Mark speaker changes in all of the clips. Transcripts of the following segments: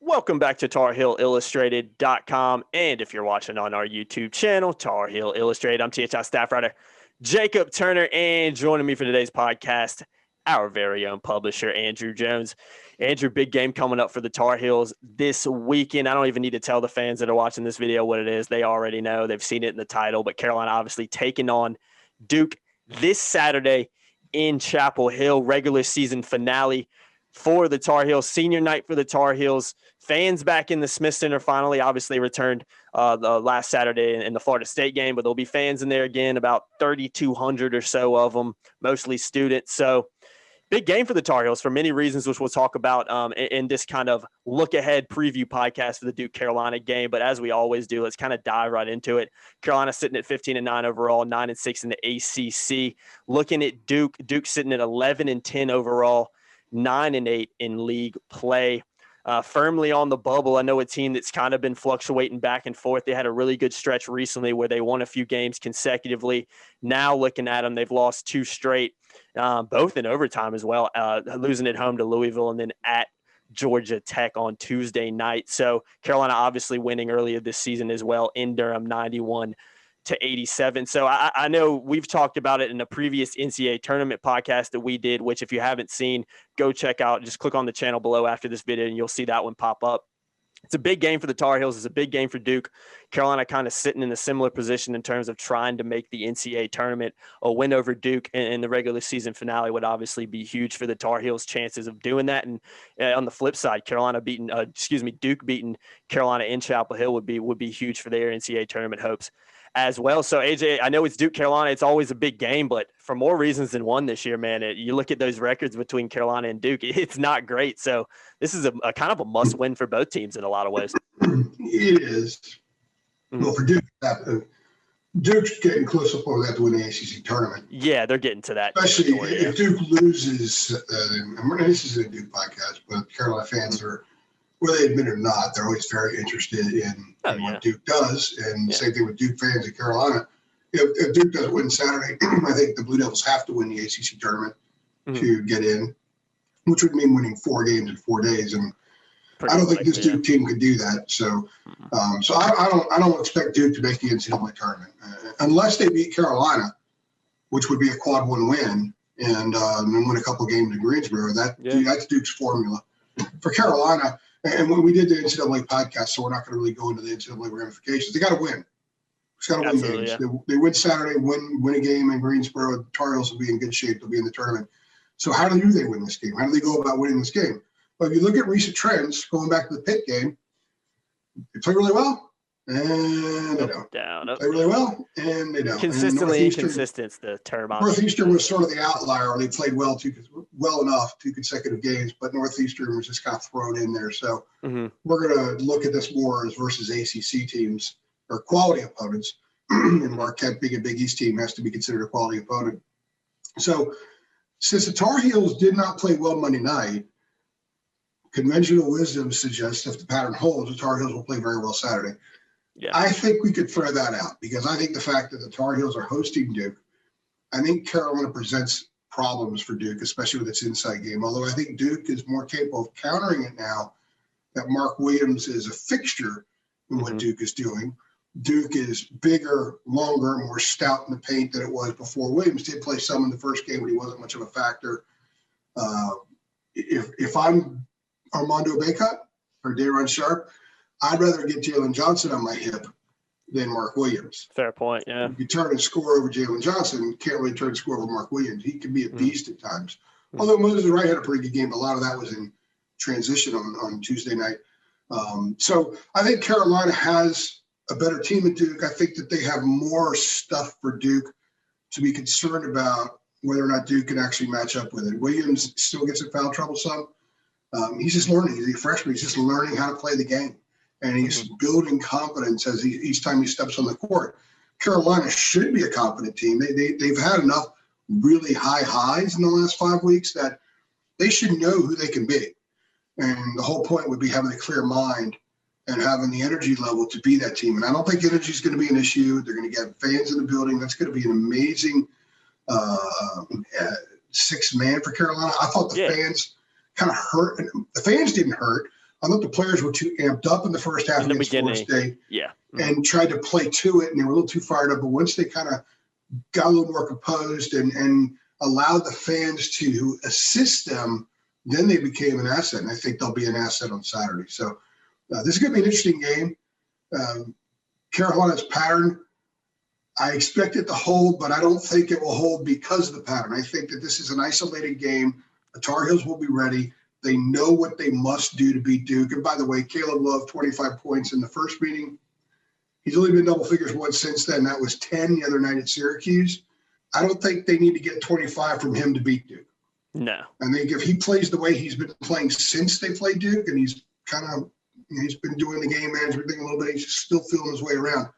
Speaker 1: Welcome back to TarHeelIllustrated.com. And if you're watching on our YouTube channel, Tar Heel Illustrated, I'm THI staff writer Jacob Turner. And joining me for today's podcast, our very own publisher, Andrew Jones. Andrew, big game coming up for the Tar Heels this weekend. I don't even need to tell the fans that are watching this video what it is. They already know. They've seen it in the title. But Carolina obviously taking on Duke this Saturday in Chapel Hill, regular season finale for the Tar Heels, senior night for the Tar Heels. Fans back in the Smith Center finally, obviously returned the last Saturday in the Florida State game, but there'll be fans in there again, about 3,200 or so of them, mostly students. So big game for the Tar Heels for many reasons, which we'll talk about in this kind of look-ahead preview podcast for the Duke-Carolina game. But as we always do, let's kind of dive right into it. Carolina sitting at 15-9 overall, 9-6 in the ACC. Looking at Duke sitting at 11-10 overall, 9-8 in league play. Firmly on the bubble. I know a team that's kind of been fluctuating back and forth. They had a really good stretch recently where they won a few games consecutively. Now looking at them, they've lost two straight, both in overtime as well, losing at home to Louisville and then at Georgia Tech on Tuesday night. So Carolina obviously winning earlier this season as well in Durham, 91-87. So I know we've talked about it in a previous NCAA tournament podcast that we did, which if you haven't seen, go check out. Just click on the channel below after this video and you'll see that one pop up. It's a big game for the Tar Heels. It's a big game for Duke. Carolina kind of sitting in a similar position in terms of trying to make the NCAA tournament. A win over Duke in the regular season finale would obviously be huge for the Tar Heels' chances of doing that. And on the flip side, Duke beating Carolina in Chapel Hill would be huge for their NCAA tournament hopes as well. So AJ, I know it's Duke Carolina. It's always a big game, but for more reasons than one this year, man, you look at those records between Carolina and Duke, it's not great. So this is a kind of a must win for both teams in a lot of ways.
Speaker 2: It is. Well, for Duke, Duke's getting close up over that to win the ACC tournament.
Speaker 1: Yeah, they're getting to that.
Speaker 2: Especially if Duke loses, this is a Duke podcast, but Carolina fans are, whether they admit it or not, they're always very interested in what Duke does. And same thing with Duke fans in Carolina. If Duke doesn't win Saturday, I think the Blue Devils have to win the ACC tournament to get in, which would mean winning 4 games in 4 days. And I don't think this Duke team could do that. So, I don't expect Duke to make the NCAA tournament unless they beat Carolina, which would be a quad one win, and then win a couple games in Greensboro. That's Duke's formula. For Carolina, and when we did the NCAA podcast, so we're not going to really go into the NCAA ramifications. They got to win. It's got to win games. Yeah. They win Saturday, win a game in Greensboro. The Tar Heels will be in good shape. They'll be in the tournament. So how do they win this game? How do they go about winning this game? Well, if you look at recent trends, going back to the Pitt game, they play really well, and they don't. Play really well, and they don't.
Speaker 1: Consistently inconsistent, the term.
Speaker 2: Northeastern was sort of the outlier. They played well enough 2 consecutive games, but Northeastern was just kind of thrown in there. So we're going to look at this more as versus ACC teams or quality opponents. And Marquette, being a Big East team, has to be considered a quality opponent. So since the Tar Heels did not play well Monday night, conventional wisdom suggests if the pattern holds, the Tar Heels will play very well Saturday. Yeah. I think we could throw that out because I think the fact that the Tar Heels are hosting Duke, I think Carolina presents problems for Duke, especially with its inside game. Although I think Duke is more capable of countering it now that Mark Williams is a fixture in what Duke is doing. Duke is bigger, longer, more stout in the paint than it was before. Williams did play some in the first game, but he wasn't much of a factor. If I'm Armando Bacot or Day'Ron Sharp, I'd rather get Jalen Johnson on my hip than Mark Williams.
Speaker 1: Fair point, yeah.
Speaker 2: You turn and score over Jalen Johnson, can't really turn and score over Mark Williams. He can be a beast at times. Although Moses Wright had a pretty good game, but a lot of that was in transition on Tuesday night. So I think Carolina has a better team than Duke. I think that they have more stuff for Duke to be concerned about whether or not Duke can actually match up with it. Williams still gets in foul trouble some. He's just learning. He's a freshman. He's just learning how to play the game. And he's building confidence as each time he steps on the court. Carolina should be a confident team. They've had enough really high highs in the last 5 weeks that they should know who they can be. And the whole point would be having a clear mind and having the energy level to be that team. And I don't think energy is going to be an issue. They're going to get fans in the building. That's going to be an amazing sixth man for Carolina. I thought the fans kind of hurt. The fans didn't hurt. I thought the players were too amped up in the first half against Florida State.
Speaker 1: Yeah.
Speaker 2: And tried to play to it, and they were a little too fired up. But once they kind of got a little more composed and allowed the fans to assist them, then they became an asset. And I think they'll be an asset on Saturday. So this is going to be an interesting game. Carolina's pattern, I expect it to hold, but I don't think it will hold because of the pattern. I think that this is an isolated game. The Tar Heels will be ready. They know what they must do to beat Duke. And by the way, Caleb Love, 25 points in the first meeting. He's only been double figures once since then. That was 10 the other night at Syracuse. I don't think they need to get 25 from him to beat Duke.
Speaker 1: No.
Speaker 2: I think if he plays the way he's been playing since they played Duke, and he's kind of, he's been doing the game management thing a little bit, he's just still feeling his way around.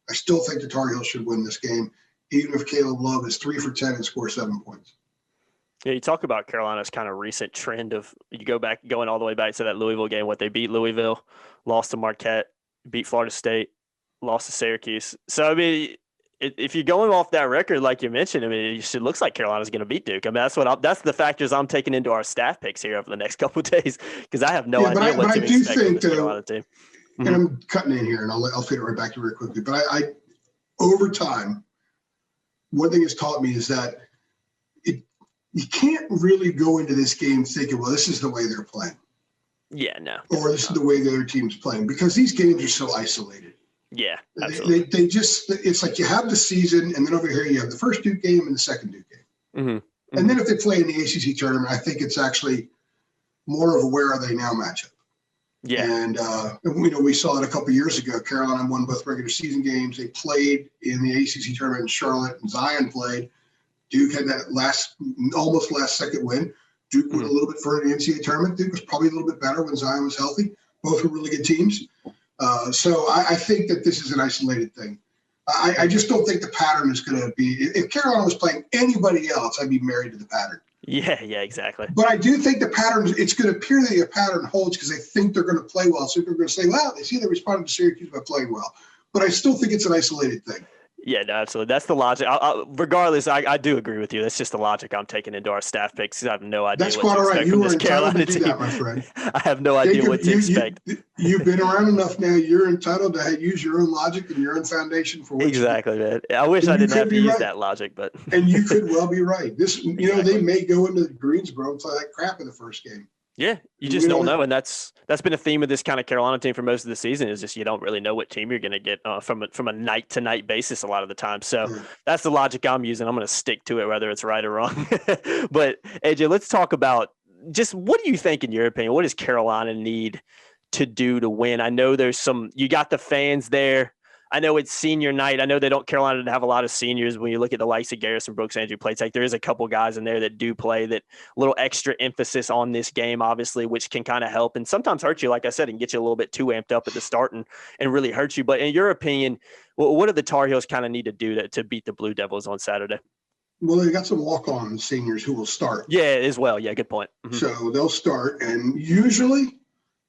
Speaker 2: I still think the Tar Heels should win this game, even if Caleb Love is 3 for 10 and scores 7 points.
Speaker 1: Yeah, you talk about Carolina's kind of recent trend of going all the way back to that Louisville game, what they beat Louisville, lost to Marquette, beat Florida State, lost to Syracuse. So, I mean, if you're going off that record, like you mentioned, I mean, it looks like Carolina's going to beat Duke. I mean, that's the factors I'm taking into our staff picks here over the next couple of days because I have no idea what to expect from this Carolina team.
Speaker 2: And I'm cutting in here, and I'll feed it right back to you very quickly. But I over time, one thing it's taught me is that you can't really go into this game thinking, well, this is the way they're playing.
Speaker 1: Yeah, no.
Speaker 2: Or this is the way the other team's playing, because these games are so isolated.
Speaker 1: Yeah, absolutely.
Speaker 2: They just, it's like you have the season, and then over here you have the first Duke game and the second Duke game.
Speaker 1: Mm-hmm. Mm-hmm.
Speaker 2: And then if they play in the ACC tournament, I think it's actually more of a where are they now matchup.
Speaker 1: Yeah.
Speaker 2: And we saw it a couple of years ago. Carolina won both regular season games. They played in the ACC tournament in Charlotte, and Zion played. Duke had that almost last second win. Duke went a little bit further in the NCAA tournament. Duke was probably a little bit better when Zion was healthy. Both were really good teams. So I think that this is an isolated thing. I just don't think the pattern is going to be – if Carolina was playing anybody else, I'd be married to the pattern.
Speaker 1: Yeah, exactly.
Speaker 2: But I do think the pattern – it's going to appear that the pattern holds because they think they're going to play well. So they're going to say, well, they see they responded to Syracuse by playing well. But I still think it's an isolated thing.
Speaker 1: Yeah, no, absolutely. That's the logic. Regardless, I do agree with you. That's just the logic I'm taking into our staff picks. I have no idea
Speaker 2: That's
Speaker 1: what to expect from this Carolina team.
Speaker 2: That, my friend.
Speaker 1: I have no idea what to expect.
Speaker 2: You've been around enough now. You're entitled to use your own logic and your own foundation for what
Speaker 1: exactly, man. I wish I didn't have to use that logic, but
Speaker 2: and you could well be right. This, they may go into Greensboro and play like crap in the first game.
Speaker 1: Yeah, you just don't know, and that's been a theme of this kind of Carolina team for most of the season. Is just you don't really know what team you're going to get from a night to night basis a lot of the time. So that's the logic I'm using. I'm going to stick to it, whether it's right or wrong. But AJ, let's talk about just what do you think, in your opinion, what does Carolina need to do to win? I know you got the fans there. I know it's senior night. I know Carolina didn't have a lot of seniors. When you look at the likes of Garrison Brooks, Andrew Platek, there is a couple guys in there that do play, that little extra emphasis on this game, obviously, which can kind of help and sometimes hurt you, like I said, and get you a little bit too amped up at the start and really hurt you. But in your opinion, what do the Tar Heels kind of need to do to beat the Blue Devils on Saturday? Well,
Speaker 2: they got some walk-on seniors who will start.
Speaker 1: Yeah, as well. Yeah, good point. Mm-hmm.
Speaker 2: So they'll start, and usually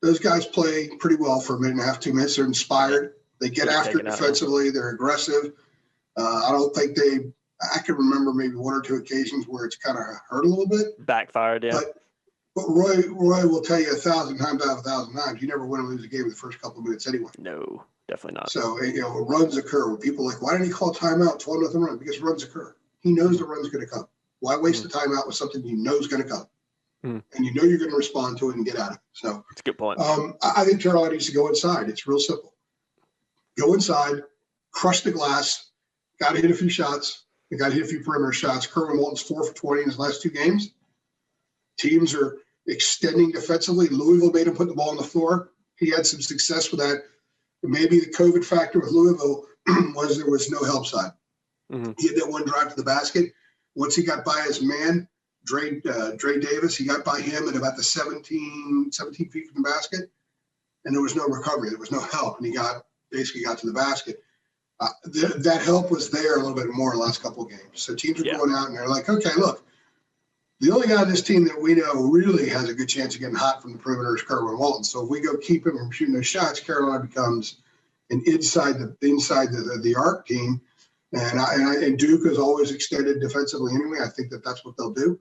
Speaker 2: those guys play pretty well for a minute and a half, 2 minutes. They're inspired. They get after it defensively. They're aggressive. I don't think I can remember maybe one or two occasions where it's kind of hurt a little bit.
Speaker 1: Backfired, yeah.
Speaker 2: But Roy will tell you 1,000 times out of 1,000 times, you never win or lose a game in the first couple of minutes anyway.
Speaker 1: No, definitely not.
Speaker 2: So, runs occur. When people are like, why didn't he call timeout? 12-0 run. Because runs occur. He knows the run's going to come. Why waste the timeout with something you know is going to come? And you know you're going to respond to it and get out of it. So
Speaker 1: that's a good point.
Speaker 2: I think Carolina needs to go inside. It's real simple. Go inside, crush the glass, got to hit a few shots. They got to hit a few perimeter shots. Kerwin Walton's 4 for 20 in his last 2 games. Teams are extending defensively. Louisville made him put the ball on the floor. He had some success with that. Maybe the COVID factor with Louisville was there was no help side. Mm-hmm. He had that one drive to the basket. Once he got by his man, Dre Davis, he got by him at about the 17 feet from the basket, and there was no recovery. There was no help, and he basically got to the basket. That help was there a little bit more in the last couple of games. So teams are going out and they're like, okay, look, the only guy on this team that we know really has a good chance of getting hot from the perimeter is Kerwin Walton. So if we go keep him from shooting those shots, Carolina becomes an inside the arc team. And Duke is always extended defensively anyway. I think that's what they'll do.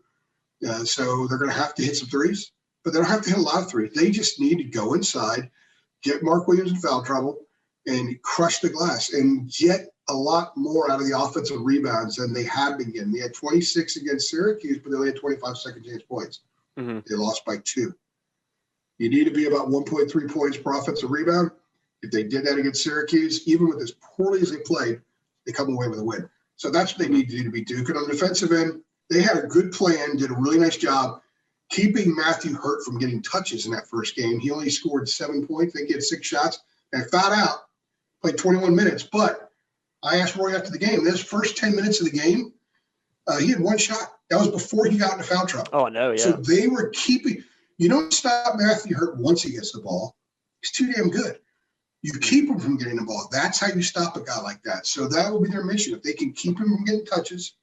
Speaker 2: So they're going to have to hit some threes. but they don't have to hit a lot of threes. They just need to go inside, get Mark Williams in foul trouble, and crush the glass and get a lot more out of the offensive rebounds than they have been getting. They had 26 against Syracuse, but they only had 25 second chance points. Mm-hmm. They lost by 2. You need to be about 1.3 points per offensive rebound. If they did that against Syracuse, even with as poorly as they played, they come away with a win. So that's what they need to do to beat Duke. And on the defensive end, they had a good plan, did a really nice job keeping Matthew Hurt from getting touches in that first game. He only scored 7 points. I think he had 6 shots and fouled out, played 21 minutes. But I asked Roy after the game, those first 10 minutes of the game, he had 1 shot. That was before he got into foul trouble.
Speaker 1: Oh, no, yeah.
Speaker 2: So they were keeping – you don't stop Matthew Hurt once he gets the ball. He's too damn good. You keep him from getting the ball. That's how you stop a guy like that. So that will be their mission. If they can keep him from getting touches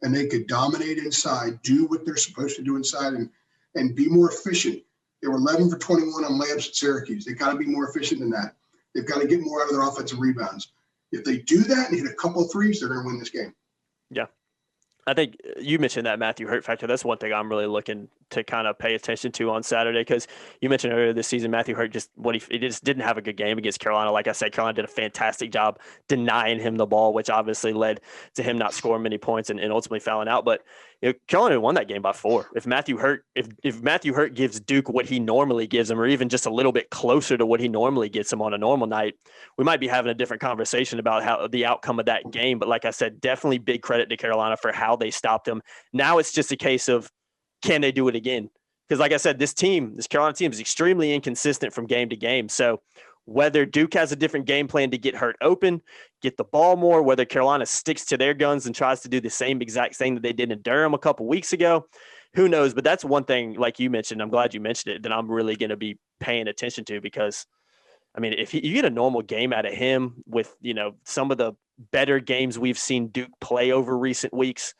Speaker 2: and they could dominate inside, do what they're supposed to do inside and be more efficient. They were 11 for 21 on layups at Syracuse. They got to be more efficient than that. They've got to get more out of their offensive rebounds. If they do that and hit a couple of threes, they're going to win this game.
Speaker 1: Yeah. I think you mentioned that Matthew Hurt factor. That's one thing I'm really looking to kind of pay attention to on Saturday, because you mentioned earlier this season, Matthew Hurt he just didn't have a good game against Carolina. Like I said, Carolina did a fantastic job denying him the ball, which obviously led to him not scoring many points and ultimately fouling out. But Carolina won that game by 4. If Matthew Hurt gives Duke what he normally gives him, or even just a little bit closer to what he normally gets him on a normal night, we might be having a different conversation about how the outcome of that game. But like I said, definitely big credit to Carolina for how they stopped him. Now it's just a case of, can they do it again? Because like I said, this Carolina team is extremely inconsistent from game to game. So whether Duke has a different game plan to get Hurt open, get the ball more, whether Carolina sticks to their guns and tries to do the same exact thing that they did in Durham a couple weeks ago, who knows? But that's one thing, like you mentioned, I'm glad you mentioned it, that I'm really going to be paying attention to, because I mean, if you get a normal game out of him with, some of the better games we've seen Duke play over recent weeks,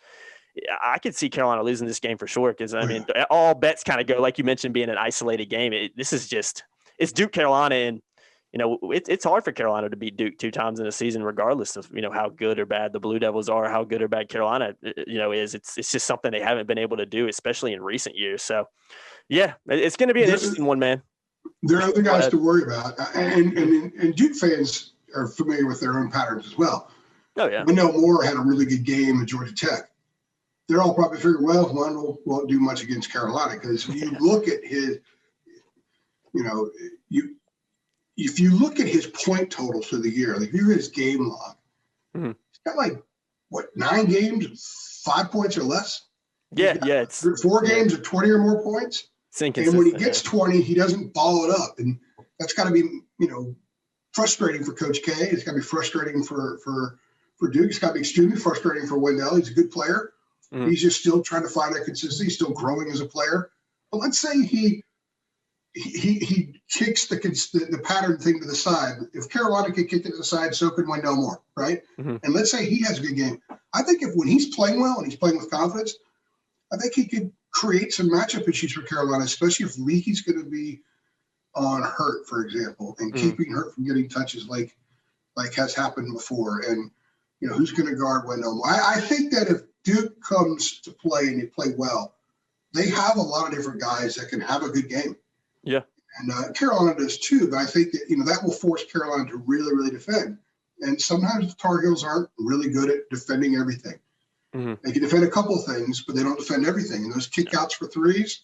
Speaker 1: I could see Carolina losing this game for sure. Because I mean, all bets kind of go, like you mentioned, being an isolated game. It's Duke Carolina, and it's hard for Carolina to beat Duke 2 times in a season, regardless of how good or bad the Blue Devils are, how good or bad Carolina is. It's just something they haven't been able to do, especially in recent years. So yeah, it's going to be an interesting one, man.
Speaker 2: There are other guys to worry about, and Duke fans are familiar with their own patterns as well.
Speaker 1: Oh yeah,
Speaker 2: Wendell Moore had a really good game at Georgia Tech. They're all probably figuring, well, Wendell won't do much against Carolina, because if you look at his, if you look at his point totals for the year, like if you look at his game log, he's got 9 games, 5 points or less.
Speaker 1: Yeah, it's
Speaker 2: 4 games of 20 or more points. And when he gets 20, he doesn't ball it up, and that's got to be frustrating for Coach K. It's got to be frustrating for Duke. It's got to be extremely frustrating for Wendell. He's a good player. Mm-hmm. He's just still trying to find that consistency. He's still growing as a player. But let's say he kicks the pattern thing to the side. If Carolina could kick it to the side, so could Wendell Moore, right? Mm-hmm. And let's say he has a good game. I think when he's playing well and he's playing with confidence, I think he could create some matchup issues for Carolina, especially if Leakey's going to be on Hurt, for example, and keeping Hurt from getting touches like has happened before. And, who's going to guard Wendell Moore? I think that if Duke comes to play and they play well, they have a lot of different guys that can have a good game.
Speaker 1: Yeah.
Speaker 2: And Carolina does too, but I think that, that will force Carolina to really, really defend. And sometimes the Tar Heels aren't really good at defending everything. Mm-hmm. They can defend a couple of things, but they don't defend everything. And those kickouts for threes,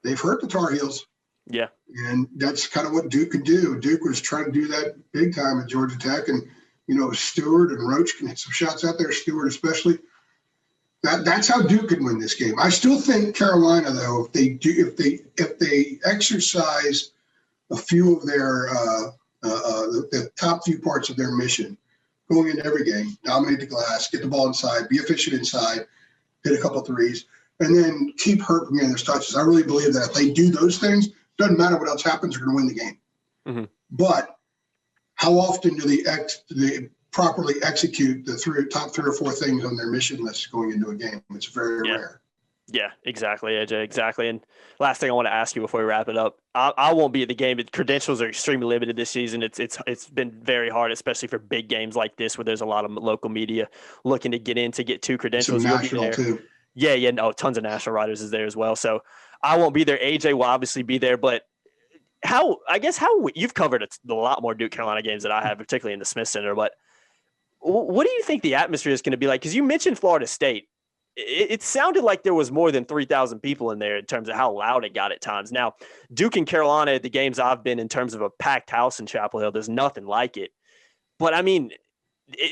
Speaker 2: they've hurt the Tar Heels.
Speaker 1: Yeah.
Speaker 2: And that's kind of what Duke could do. Duke was trying to do that big time at Georgia Tech. And, Stewart and Roach can hit some shots out there, Stewart especially. That's how Duke can win this game. I still think Carolina, though, if they exercise a few of their the top few parts of their mission, going into every game, dominate the glass, get the ball inside, be efficient inside, hit a couple threes, and then keep Hurt from getting those touches. I really believe that if they do those things, doesn't matter what else happens, they're going to win the game. Mm-hmm. But how often do they properly execute the top 3 or 4 things on their mission list going into a game? It's very rare.
Speaker 1: Yeah, exactly, AJ, exactly. And last thing I want to ask you before we wrap it up, I won't be at the game. Credentials are extremely limited this season. It's been very hard, especially for big games like this where there's a lot of local media looking to get 2 credentials.
Speaker 2: Some national too.
Speaker 1: Yeah, no, tons of national writers is there as well. So I won't be there. AJ will obviously be there, but how you've covered a lot more Duke Carolina games than I have, particularly in the Smith Center. But what do you think the atmosphere is going to be like? Because you mentioned Florida State. It sounded like there was more than 3,000 people in there in terms of how loud it got at times. Now, Duke and Carolina at the games I've been in terms of a packed house in Chapel Hill, there's nothing like it. But I mean,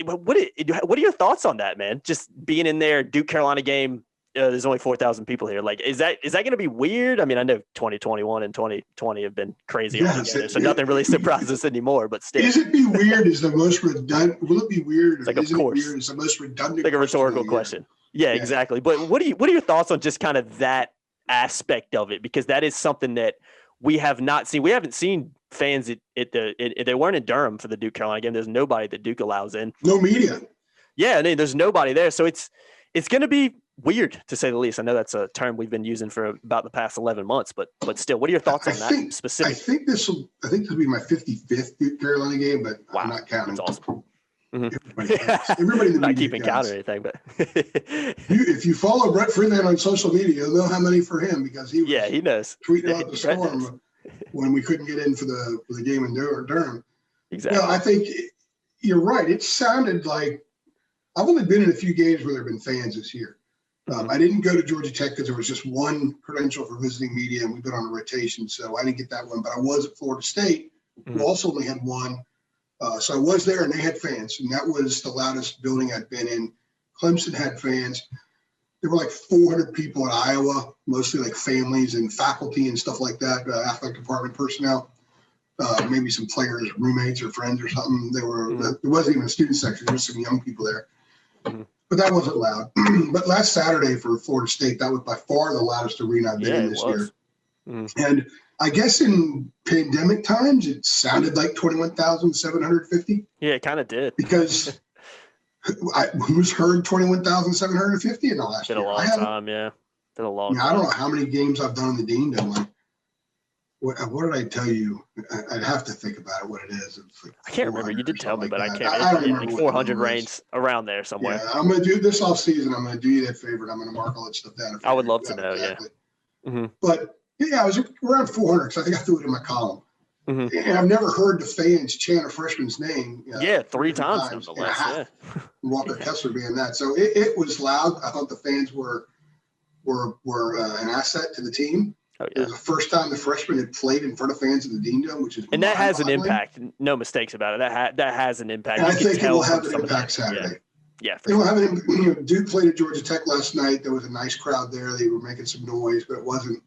Speaker 1: what are your thoughts on that, man? Just being in there, Duke Carolina game. There's only 4,000 people here. Like, is that going to be weird? I mean, I know 2021 and 2020 have been crazy altogether, so nothing really surprises us anymore. But still,
Speaker 2: is it be weird? Is the most redundant? Will it be weird?
Speaker 1: It's like, of course,
Speaker 2: it weird? It's the most redundant.
Speaker 1: Like a rhetorical question. Yeah, exactly. But what are your thoughts on just kind of that aspect of it? Because that is something that we have not seen. We haven't seen fans they weren't in Durham for the Duke Carolina game. There's nobody that Duke allows in.
Speaker 2: No media.
Speaker 1: Yeah, I mean, there's nobody there, so it's going to be weird, to say the least. I know that's a term we've been using for about the past 11 months, but still, what are your thoughts on that specifically?
Speaker 2: I think this will be my 55th Duke Carolina game, but wow, I'm not counting.
Speaker 1: That's awesome.
Speaker 2: Mm-hmm. Everybody in the
Speaker 1: not keeping count or anything, but
Speaker 2: if you follow Brett Freeland on social media, you'll know how many for him, because he knows tweeting out the storm when we couldn't get in for the game in Durham.
Speaker 1: Exactly.
Speaker 2: No, I think you're right. It sounded like I've only been in a few games where there have been fans this year. I didn't go to Georgia Tech because there was just one credential for visiting media, and we've been on a rotation, so I didn't get that one. But I was at Florida State, who also only had one. So I was there, and they had fans, and that was the loudest building I'd been in. Clemson had fans. There were like 400 people at Iowa, mostly like families and faculty and stuff like that, athletic department personnel, maybe some players, roommates or friends or something. There wasn't even a student section. There was some young people there. But that wasn't loud. But last Saturday for Florida State, that was by far the loudest arena I've been in this year. And I guess in pandemic times, it sounded like 21,750.
Speaker 1: Yeah, it kind of did.
Speaker 2: Because who's heard 21,750 in the last year?
Speaker 1: Been a long time, yeah. Been a long time.
Speaker 2: I don't know how many games I've done in the Dean Dome. Like, what did I tell you? I'd have to think about it, what it is. It's like
Speaker 1: I can't remember. You did tell me, but I can't
Speaker 2: remember. I don't remember.
Speaker 1: Like 400 reigns around there somewhere.
Speaker 2: Yeah, I'm going to do this off season. I'm going to do you that favor, and I'm going to mark all that stuff down.
Speaker 1: I would love to know, exactly. Yeah.
Speaker 2: But, yeah, I was around 400 because I think I threw it in my column. And I've never heard the fans chant a freshman's name.
Speaker 1: 3 times nonetheless. Yeah.
Speaker 2: Walker Kessler being that. So it was loud. I thought the fans were an asset to the team.
Speaker 1: Oh, yeah.
Speaker 2: It was the first time the freshmen had played in front of fans in the Dean Dome, which is
Speaker 1: and that has an impact. No mistakes about it. That has an impact.
Speaker 2: And I think it will have an impact Saturday.
Speaker 1: Yeah,
Speaker 2: it will have an Duke played at Georgia Tech last night. There was a nice crowd there. They were making some noise, but it wasn't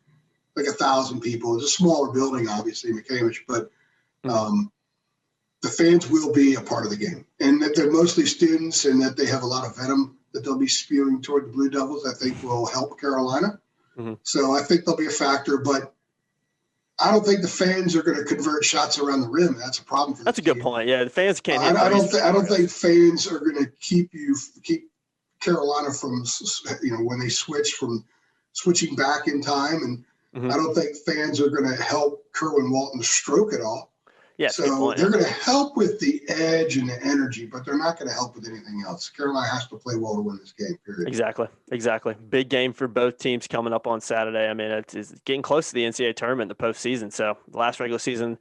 Speaker 2: like 1,000 people. It was a smaller building, obviously, McCamish, but the fans will be a part of the game, and that they're mostly students, and that they have a lot of venom that they'll be spewing toward the Blue Devils. I think will help Carolina. So I think they'll be a factor, but I don't think the fans are going to convert shots around the rim. That's a problem for
Speaker 1: That's a good point. Yeah, the fans can't.
Speaker 2: I don't think fans are going to keep Carolina from when they switching back in time, and I don't think fans are going to help Kerwin Walton stroke it all.
Speaker 1: Yeah,
Speaker 2: so they're going to help with the edge and the energy, but they're not going to help with anything else. Carolina has to play well to win this game, period.
Speaker 1: Exactly. Big game for both teams coming up on Saturday. I mean, it's getting close to the NCAA tournament, the postseason. So the last regular season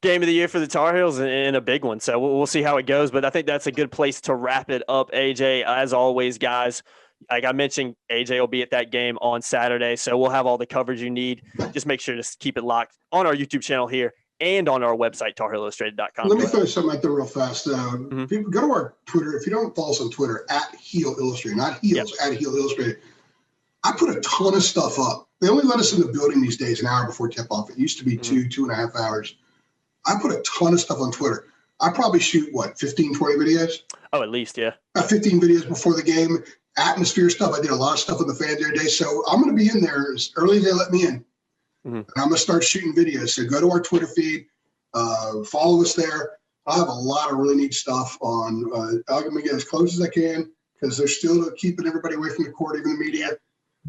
Speaker 1: game of the year for the Tar Heels and a big one. So we'll see how it goes. But I think that's a good place to wrap it up, AJ. As always, guys, like I mentioned, AJ will be at that game on Saturday. So we'll have all the coverage you need. Just make sure to keep it locked on our YouTube channel here and on our website, TarHeelIllustrated.com.
Speaker 2: Let me throw something out there real fast. People go to our Twitter. If you don't follow us on Twitter, @HeelIllustrated, not Heels, @HeelIllustrated. I put a ton of stuff up. They only let us in the building these days an hour before tip-off. It used to be 2.5 hours. I put a ton of stuff on Twitter. I probably shoot, 15, 20 videos?
Speaker 1: Oh, at least, yeah.
Speaker 2: 15 videos before the game. Atmosphere stuff. I did a lot of stuff with the fans every day. So I'm going to be in there as early as they let me in. And I'm going to start shooting videos. So go to our Twitter feed, follow us there. I'll have a lot of really neat stuff on. I'm going to get as close as I can because they're still keeping everybody away from the court, even the media.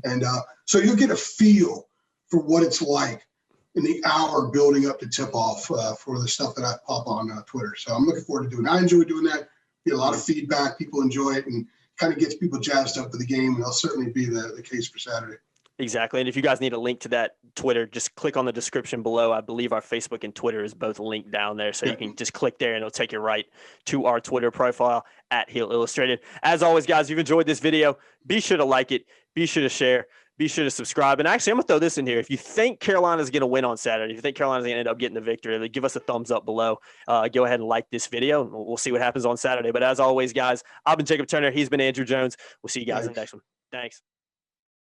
Speaker 2: And so you'll get a feel for what it's like in the hour building up to tip off for the stuff that I pop on Twitter. So I'm looking forward to doing it. I enjoy doing that. Get a lot of feedback. People enjoy it and kind of gets people jazzed up for the game, and that'll certainly be the case for Saturday.
Speaker 1: Exactly. And if you guys need a link to that Twitter, just click on the description below. I believe our Facebook and Twitter is both linked down there. So you can just click there and it'll take you right to our Twitter profile at Heel Illustrated. As always, guys, if you've enjoyed this video, be sure to like it, be sure to share, be sure to subscribe. And actually, I'm going to throw this in here. If you think Carolina's going to win on Saturday, if you think Carolina's going to end up getting the victory, give us a thumbs up below. Go ahead and like this video. And we'll see what happens on Saturday. But as always, guys, I've been Jacob Turner. He's been Andrew Jones. We'll see you guys in the next one. Thanks.